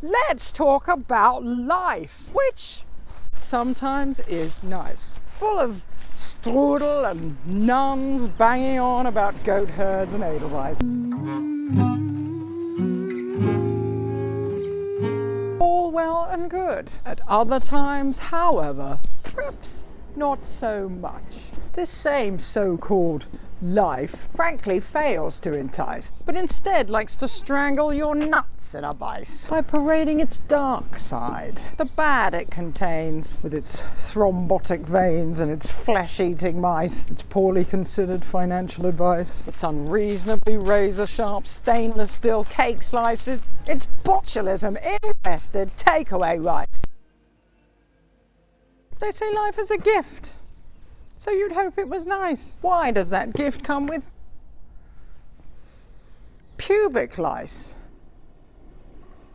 let's talk about life, which sometimes is nice. Full of strudel and nuns banging on about goat herds and edelweiss. All well and good. At other times, however, perhaps not so much. This same so-called life frankly fails to entice, but instead likes to strangle your nuts in a vice by parading its dark side, the bad it contains, with its thrombotic veins and its flesh-eating mice, its poorly considered financial advice, its unreasonably razor-sharp stainless steel cake slices, its botulism-infested takeaway rice. They say life is a gift, so you'd hope it was nice. Why does that gift come with pubic lice?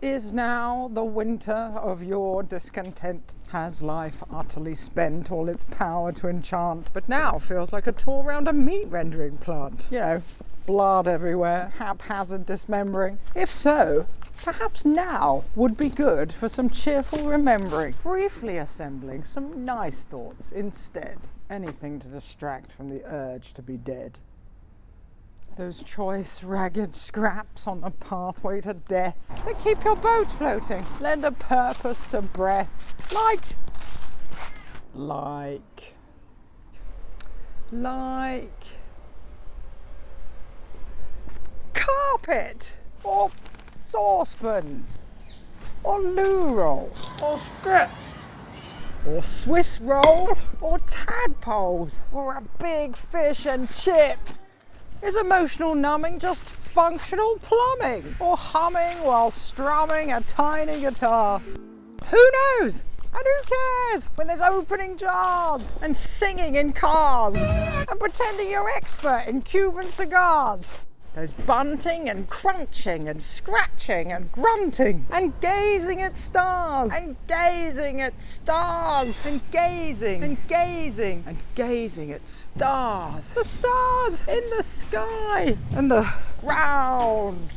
Is now the winter of your discontent? Has life utterly spent all its power to enchant, but now feels like a tour round a meat rendering plant? You know, blood everywhere, haphazard dismembering. If so, perhaps now would be good for some cheerful remembering, briefly assembling some nice thoughts instead. Anything to distract from the urge to be dead. Those choice, ragged scraps on the pathway to death that keep your boat floating, lend a purpose to breath, like carpet, or saucepans, or loo roll, or scripts, or Swiss roll, or tadpoles, or a big fish and chips. Is emotional numbing just functional plumbing, or humming while strumming a tiny guitar? Who knows? And who cares when there's opening jars and singing in cars and pretending you're expert in Cuban cigars? There's bunting and crunching and scratching and grunting and gazing at stars and gazing at stars and gazing and gazing and gazing at stars. The stars in the sky and the ground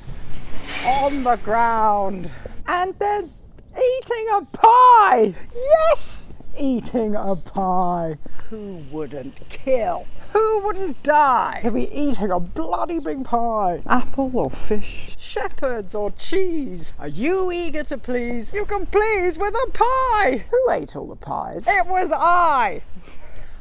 on the ground. And there's eating a pie. Yes, eating a pie. Who wouldn't kill? Who wouldn't die to be eating a bloody big pie? Apple or fish? Shepherds or cheese? Are you eager to please? You can please with a pie! Who ate all the pies? It was I!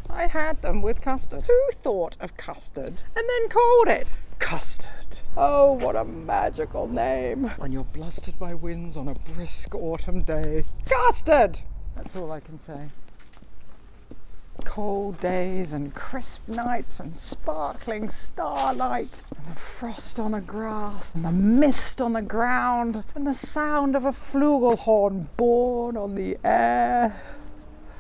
I had them with custard. Who thought of custard and then called it custard? Oh, what a magical name. When you're blustered by winds on a brisk autumn day. Custard! That's all I can say. Cold days and crisp nights and sparkling starlight and the frost on the grass and the mist on the ground and the sound of a flugelhorn borne on the air.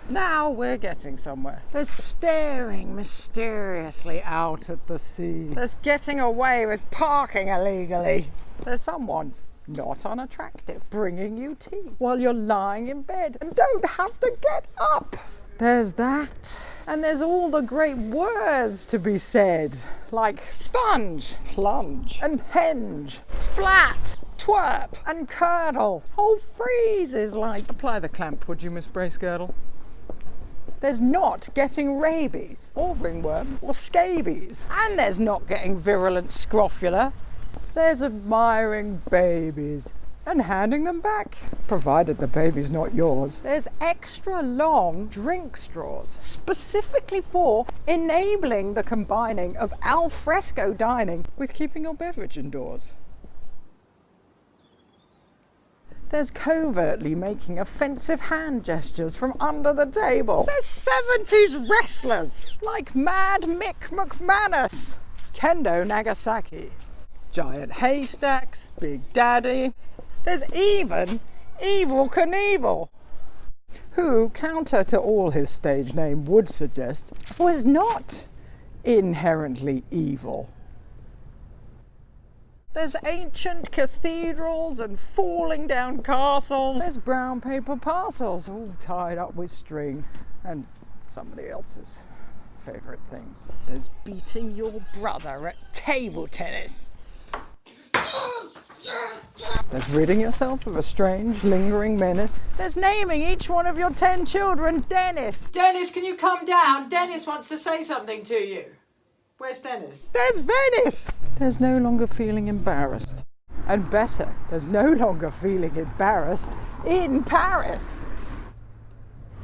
Now we're getting somewhere. There's staring mysteriously out at the sea. There's getting away with parking illegally. There's someone not unattractive bringing you tea while you're lying in bed and don't have to get up. There's that, and there's all the great words to be said, like sponge, plunge, and henge, splat, twerp, and curdle. Whole phrases like, apply the clamp, would you, Miss Bracegirdle? There's not getting rabies, or ringworm, or scabies, and there's not getting virulent scrofula. There's admiring babies and handing them back, provided the baby's not yours. There's extra long drink straws, specifically for enabling the combining of al fresco dining with keeping your beverage indoors. There's covertly making offensive hand gestures from under the table. There's 70s wrestlers like Mad Mick McManus, Kendo Nagasaki, giant haystacks, Big Daddy. There's even Evel Knievel, who, counter to all his stage name would suggest, was not inherently evil. There's ancient cathedrals and falling down castles. There's brown paper parcels all tied up with string and somebody else's favourite things. There's beating your brother at table tennis. There's ridding yourself of a strange, lingering menace. There's naming each one of your 10 children Dennis. Dennis, can you come down? Dennis wants to say something to you. Where's Dennis? There's Venice. There's no longer feeling embarrassed. And better, there's no longer feeling embarrassed in Paris.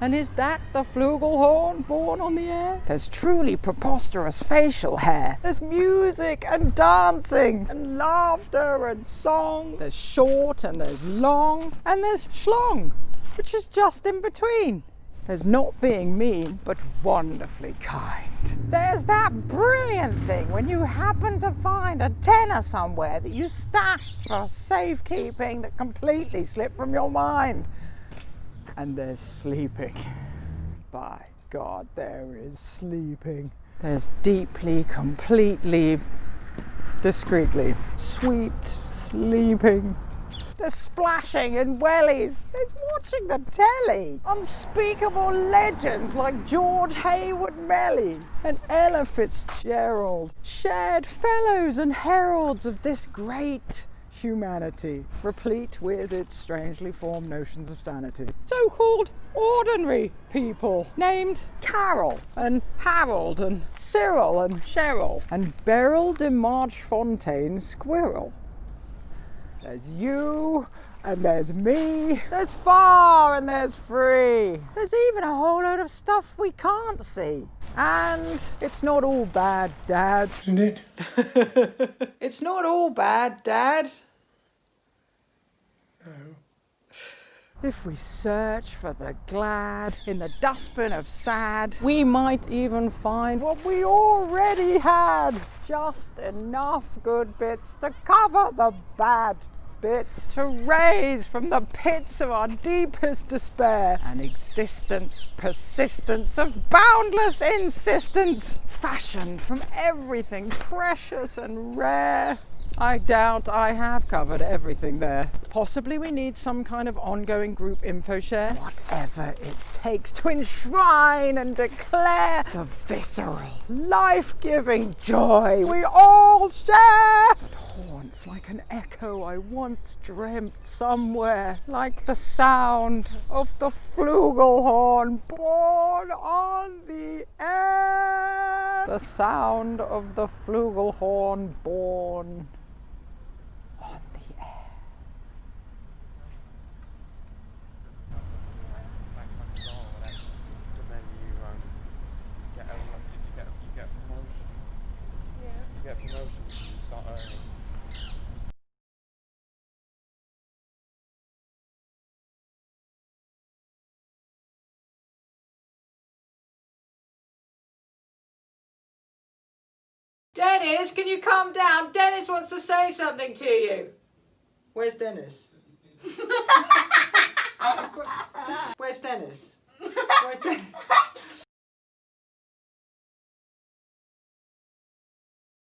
And is that the flugelhorn born on the air? There's truly preposterous facial hair. There's music and dancing and laughter and song. There's short and there's long and there's schlong, which is just in between. There's not being mean, but wonderfully kind. There's that brilliant thing when you happen to find a tenner somewhere that you stashed for safekeeping that completely slipped from your mind. And there's sleeping. By God, there is sleeping. There's deeply, completely, discreetly, sweet sleeping. There's splashing in wellies. There's watching the telly. Unspeakable legends like George Hayward Melly and Ella Fitzgerald. Shared fellows and heralds of this great humanity, replete with its strangely formed notions of sanity. So-called ordinary people named Carol and Harold and Cyril and Cheryl and Beryl de Marchfontaine Squirrel. There's you and there's me. There's far and there's free. There's even a whole load of stuff we can't see. And it's not all bad, Dad. Isn't it? It's not all bad, Dad. No. If we search for the glad in the dustbin of sad, we might even find what we already had. Just enough good bits to cover the bad bits, to raise from the pits of our deepest despair an existence, persistence of boundless insistence, fashioned from everything precious and rare. I doubt I have covered everything there. Possibly we need some kind of ongoing group info share. Whatever it takes to enshrine and declare the visceral, life-giving joy we all share. That haunts like an echo I once dreamt somewhere, like the sound of the flugelhorn born on the air. The sound of the flugelhorn born on the air. You get promotion. Yeah. You get promotion. You start earning. Dennis, can you come down? Dennis wants to say something to you. Where's Dennis? Where's Dennis? Where's Dennis?